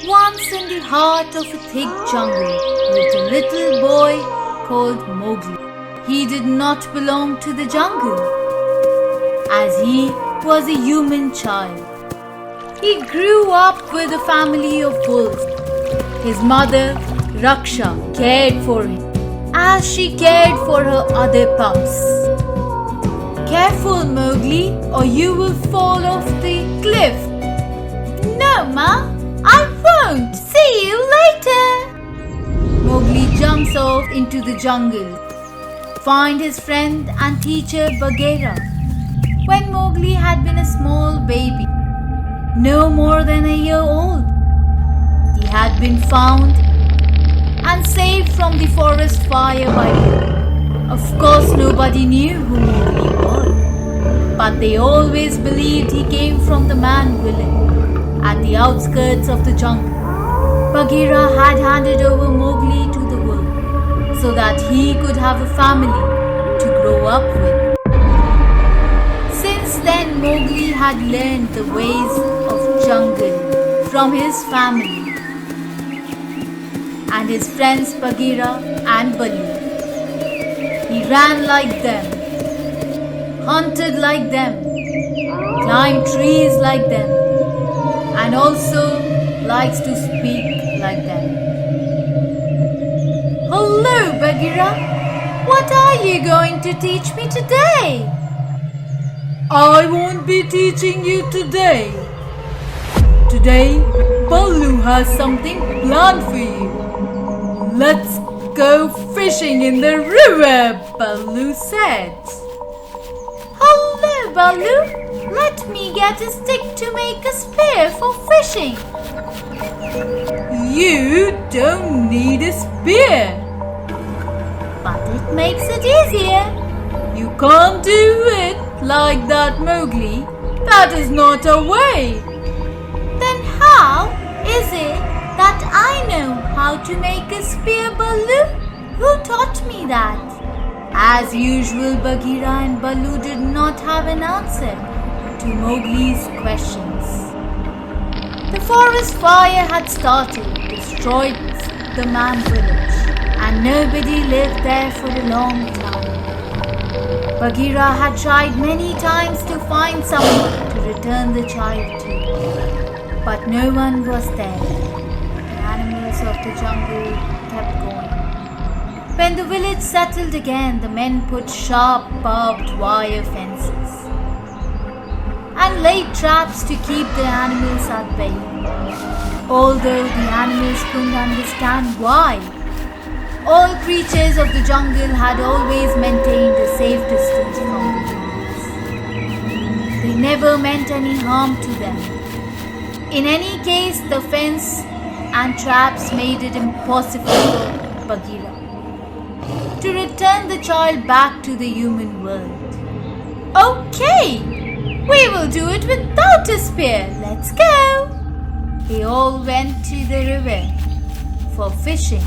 Once in the heart of a thick jungle lived a little boy called Mowgli. He did not belong to the jungle, as he was a human child. He grew up with a family of wolves. His mother, Raksha, cared for him as she cared for her other pups. Careful, Mowgli, or you will fall off the cliff. No, Ma, I won't. See you later. Mowgli jumps off into the jungle, find his friend and teacher Bagheera. When Mowgli had been a small baby, no more than a year old, he had been found and saved from the forest fire by him. Of course, nobody knew who Mowgli was, but they always believed he came from the man village at the outskirts of the jungle. Bagheera had handed over Mowgli to the wolf so that he could have a family to grow up with. Since then, Mowgli had learned the ways of jungle from his family and his friends Bagheera and Baloo. He ran like them, hunted like them, climbed trees like them, and also likes to speak like them. Hello, Bagheera. What are you going to teach me today? I won't be teaching you today. Today, Baloo has something planned for you. Let's go fishing in the river, Baloo said. Hello, Baloo. Let me get a stick to make a spear for fishing. You don't need a spear. But it makes it easier. You can't do it like that, Mowgli. That is not a way. Then how is it that I know how to make a spear, Baloo? Who taught me that? As usual, Bagheera and Baloo did not have an answer to Mowgli's questions. The forest fire had started, destroyed the man village, and nobody lived there for a long time. Bagheera had tried many times to find someone to return the child to, but no one was there. The animals of the jungle kept going. When the village settled again, the men put sharp barbed wire fences and laid traps to keep the animals at bay. Although the animals couldn't understand why, all creatures of the jungle had always maintained a safe distance from the humans. They never meant any harm to them. In any case, the fence and traps made it impossible for Bagheera to return the child back to the human world. Okay, we will do it without a spear. Let's go. They all went to the river for fishing.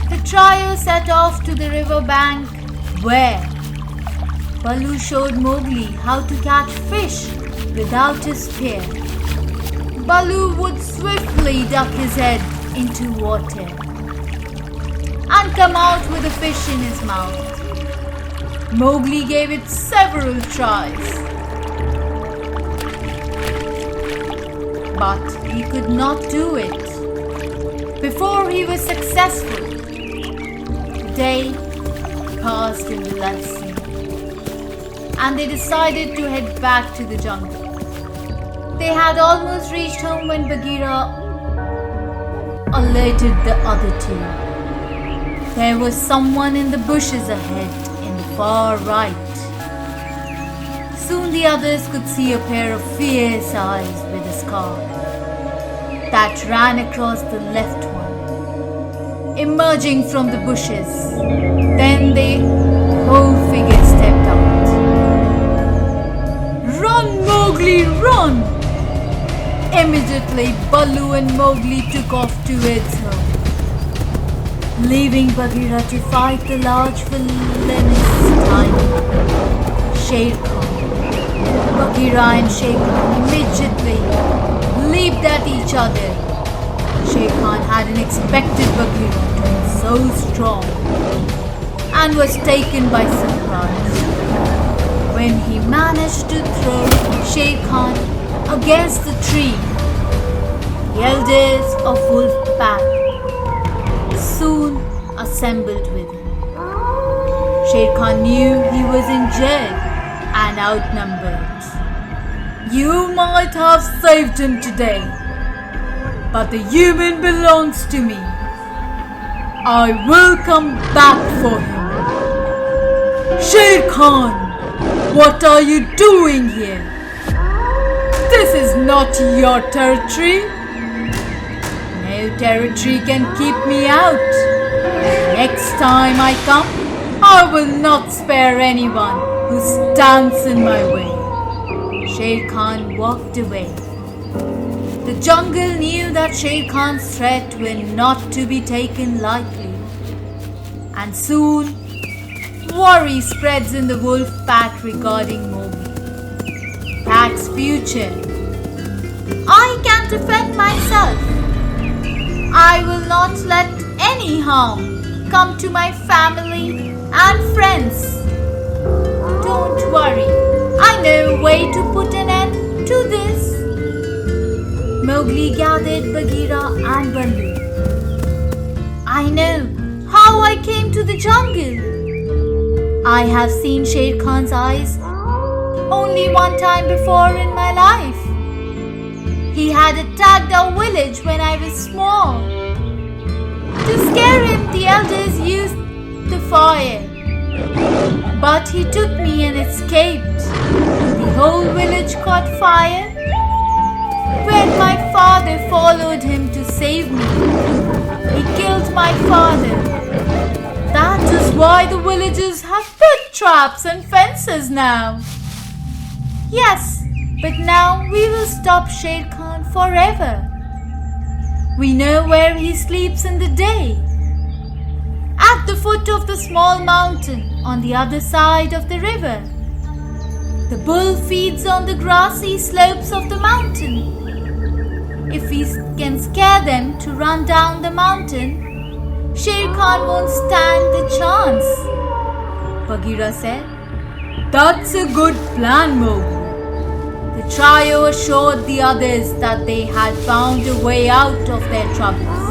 The trio set off to the river bank where Baloo showed Mowgli how to catch fish without a spear. Baloo would swiftly duck his head into water and come out with a fish in his mouth. Mowgli gave it several tries, but he could not do it. Before he was successful, the day passed in the Love Sea, and they decided to head back to the jungle. They had almost reached home when Bagheera alerted the other two. There was someone in the bushes ahead, in the far right. Soon the others could see a pair of fierce eyes with a scar that ran across the left one, emerging from the bushes. Then the whole figure stepped out. Run, Mowgli, run! Immediately, Baloo and Mowgli took off towards her, leaving Bagheera to fight the large villainous tiger, Shere Khan. Bagheera and Shere Khan immediately leaped at each other. Shere Khan hadn't expected Bagheera to be so strong and was taken by surprise when he managed to throw Shere Khan against the tree. The elders of Wolf Pack soon assembled with him. Shere Khan knew he was injured and outnumbered. You might have saved him today, but the human belongs to me. I will come back for him. Shere Khan, what are you doing here? This is not your territory. No territory can keep me out. Next time I come, I will not spare anyone who stands in my way. Shere Khan walked away. The jungle knew that Shere Khan's threat were not to be taken lightly. And soon, worry spreads in the wolf pack regarding Mowgli. Pack's future. I can defend myself. I will not let any harm come to my family and friends. Don't worry, I know a way to put an end to this. Mowgli gathered Bagheera and Baloo. I know how I came to the jungle. I have seen Shere Khan's eyes only one time before in my life. He had attacked our village when I was small. To scare him, the elders used the fire. But he took me and escaped. The whole village caught fire when my father followed him to save me. He killed my father. That is why the villagers have put traps and fences now. Yes, but now we will stop Shere Khan forever. We know where he sleeps in the day. At the foot of the small mountain on the other side of the river. The bull feeds on the grassy slopes of the mountain. If we can scare them to run down the mountain, Shere Khan won't stand the chance. Bagheera said, That's a good plan, Mowgli. The trio assured the others that they had found a way out of their troubles.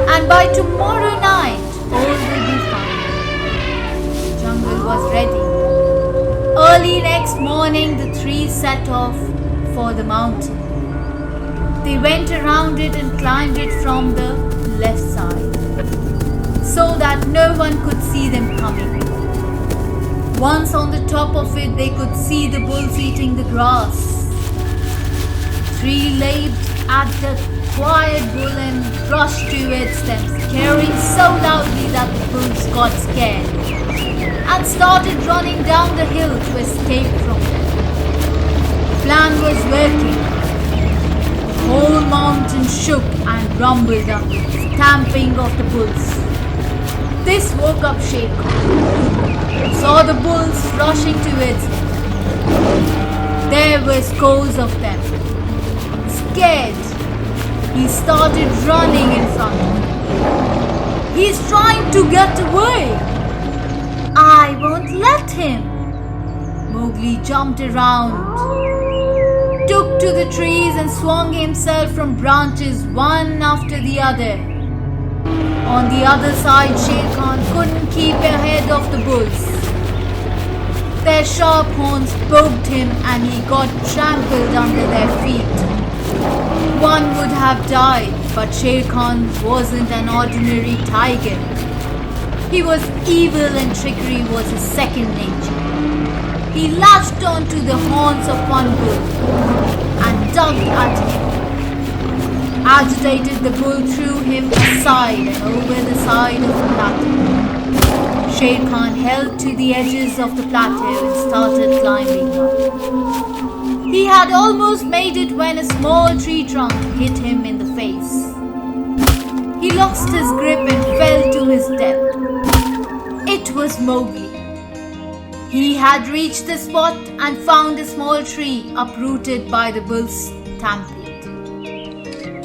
And by tomorrow night, all will be fine. The jungle was ready. Early next morning, the three set off for the mountain. They went around it and climbed it from the left side, so that no one could see them coming. Once on the top of it, they could see the bulls eating the grass. Three leaped at the quiet bull and rushed towards them, scaring so loudly that the bulls got scared and started running down the hill to escape from them. The plan was working. The whole mountain shook and rumbled up with the stamping of the bulls. This woke up Shere Khan. He saw the bulls rushing towards him. There were scores of them. Scared, he started running in front of him. He's trying to get away. I won't let him. Mowgli jumped around, took to the trees and swung himself from branches one after the other. On the other side, Shere Khan couldn't keep ahead of the bulls. Their sharp horns poked him and he got trampled under their feet. One would have died, but Shere Khan wasn't an ordinary tiger. He was evil and trickery was his second nature. He latched onto the horns of one bull and tugged at him. Agitated, the bull threw him aside and over the side of the plateau. Shere Khan held to the edges of the plateau and started climbing up. He had almost made it when a small tree trunk hit him in the face. He lost his grip and fell to his death. It was Mowgli. He had reached the spot and found a small tree uprooted by the bull's stampede.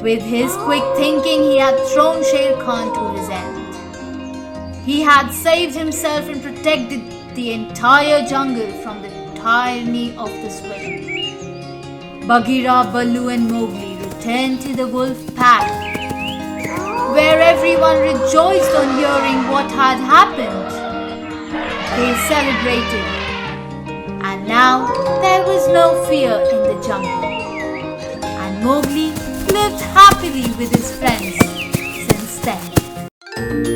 With his quick thinking, he had thrown Sher Khan to his end. He had saved himself and protected the entire jungle from the tyranny of the swing. Bagheera, Baloo and Mowgli returned to the wolf pack, where everyone rejoiced on hearing what had happened. They celebrated, and now there was no fear in the jungle, and Mowgli lived happily with his friends since then.